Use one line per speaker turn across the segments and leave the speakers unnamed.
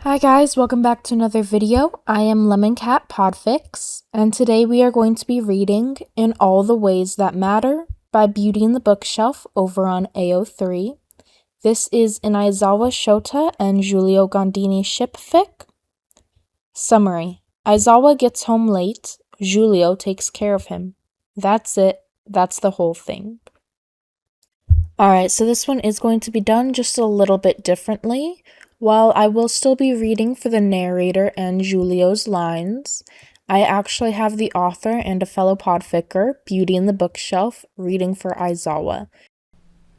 Hi guys, welcome back to another video. I am Lemon Cat Podfic, and today we are going to be reading In All the Ways That Matter by Beauty in the Bookshelf over on AO3. This is an Aizawa, Shouta, and Giulio Gandini ship fic. Summary. Aizawa gets home late. Giulio takes care of him. That's it. That's the whole thing. Alright, so this one is going to be done just a little bit differently. While I will still be reading for the narrator and Giulio's lines, I actually have the author and a fellow podficer, Beauty in the Bookshelf, reading for Aizawa.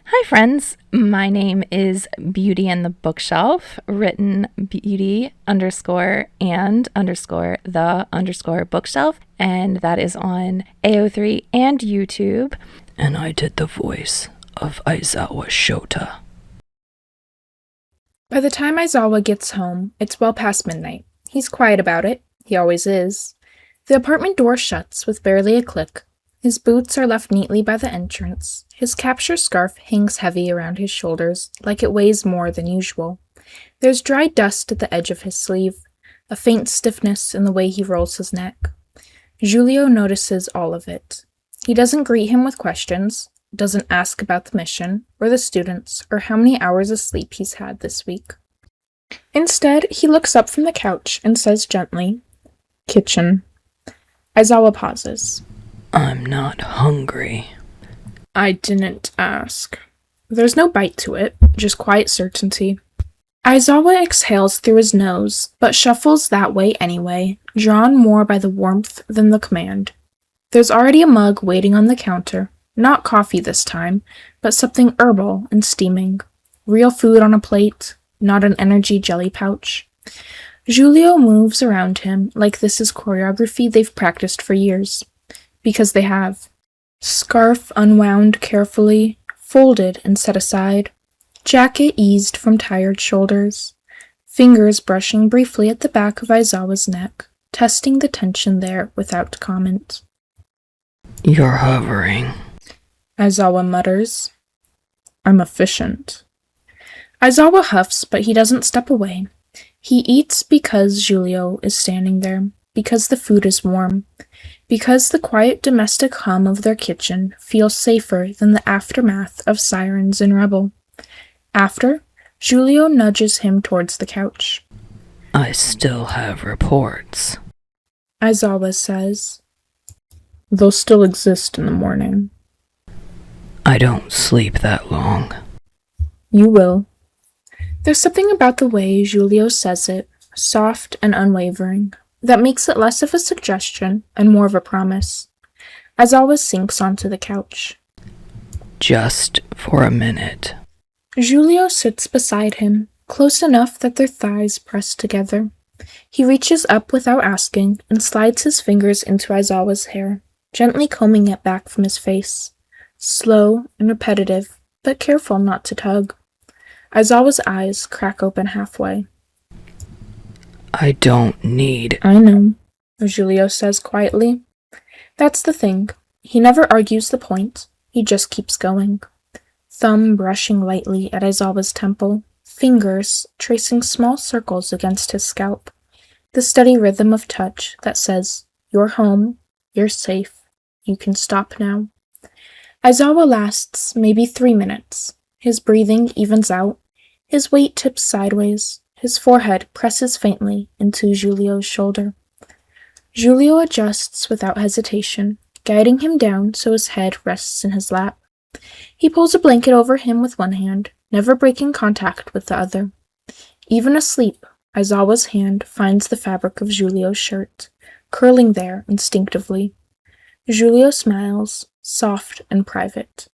Hi friends, my name is Beauty in the Bookshelf, written beauty_and_the_bookshelf, and that is on AO3 and YouTube.
And I did the voice of Aizawa Shouta.
By the time Aizawa gets home, it's well past midnight. He's quiet about it. He always is. The apartment door shuts with barely a click. His boots are left neatly by the entrance. His capture scarf hangs heavy around his shoulders, like it weighs more than usual. There's dry dust at the edge of his sleeve, a faint stiffness in the way he rolls his neck. Giulio notices all of it. He doesn't greet him with questions, doesn't ask about the mission, or the students, or how many hours of sleep he's had this week. Instead, he looks up from the couch and says gently, "Kitchen." Aizawa pauses.
I'm not hungry.
I didn't ask. There's no bite to it, just quiet certainty. Aizawa exhales through his nose, but shuffles that way anyway, drawn more by the warmth than the command. There's already a mug waiting on the counter. Not coffee this time, but something herbal and steaming. Real food on a plate, not an energy jelly pouch. Giulio moves around him like this is choreography they've practiced for years. Because they have. Scarf unwound carefully, folded and set aside. Jacket eased from tired shoulders. Fingers brushing briefly at the back of Aizawa's neck, testing the tension there without comment.
You're hovering.
Aizawa mutters. I'm efficient. Aizawa huffs, but he doesn't step away. He eats because Giulio is standing there, because the food is warm, because the quiet domestic hum of their kitchen feels safer than the aftermath of sirens and rebel. After, Giulio nudges him towards the couch.
I still have reports.
Aizawa says. They'll still exist in the morning.
I don't sleep that long.
You will. There's something about the way Giulio says it, soft and unwavering, that makes it less of a suggestion and more of a promise. Aizawa sinks onto the couch.
Just for a minute.
Giulio sits beside him, close enough that their thighs press together. He reaches up without asking and slides his fingers into Aizawa's hair, gently combing it back from his face. Slow and repetitive, but careful not to tug. Aizawa's eyes crack open halfway.
I don't need...
I know, Giulio says quietly. That's the thing. He never argues the point. He just keeps going. Thumb brushing lightly at Aizawa's temple, fingers tracing small circles against his scalp. The steady rhythm of touch that says, you're home, you're safe, you can stop now. Aizawa lasts maybe 3 minutes. His breathing evens out. His weight tips sideways. His forehead presses faintly into Giulio's shoulder. Giulio adjusts without hesitation, guiding him down so his head rests in his lap. He pulls a blanket over him with one hand, never breaking contact with the other. Even asleep, Aizawa's hand finds the fabric of Giulio's shirt, curling there instinctively. Giulio smiles, soft and private.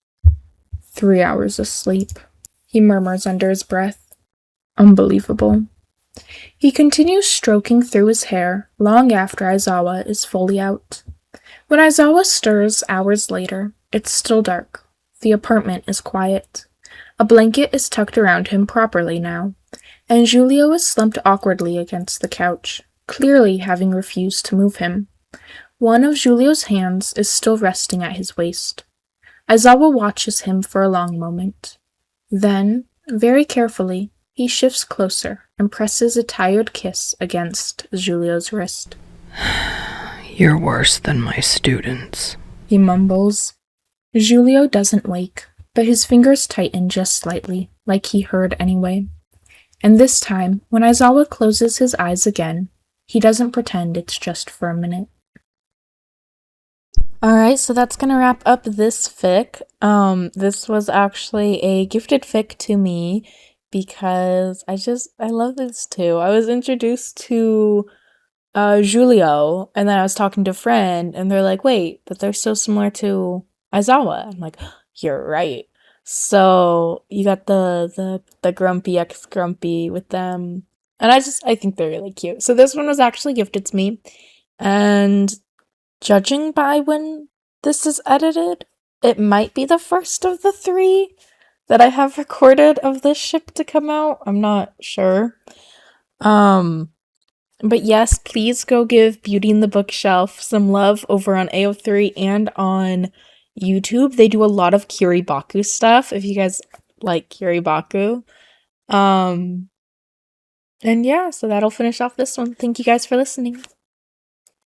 3 hours of sleep, he murmurs under his breath. Unbelievable. He continues stroking through his hair long after Aizawa is fully out. When Aizawa stirs hours later, it's still dark. The apartment is quiet. A blanket is tucked around him properly now, and Giulio is slumped awkwardly against the couch, clearly having refused to move him. One of Giulio's hands is still resting at his waist. Aizawa watches him for a long moment. Then, very carefully, He shifts closer and presses a tired kiss against Giulio's wrist.
You're worse than my students,
he mumbles. Giulio doesn't wake, but his fingers tighten just slightly, like he heard anyway. And this time, when Aizawa closes his eyes again, he doesn't pretend it's just for a minute.
Alright, so that's gonna wrap up this fic. This was actually a gifted fic to me because I love this too. I was introduced to Giulio, and then I was talking to a friend, and they're like, wait, but they're so similar to Aizawa. I'm like, you're right. So you got the grumpy ex grumpy with them, and I think they're really cute. So this one was actually gifted to me, and judging by when this is edited, it might be the first of the 3 that I have recorded of this ship to come out. I'm not sure. But yes, please go give Beauty and the Bookshelf some love over on AO3 and on YouTube. They do a lot of Kiribaku stuff, if you guys like Kiribaku. And yeah, so that'll finish off this one. Thank you guys for listening.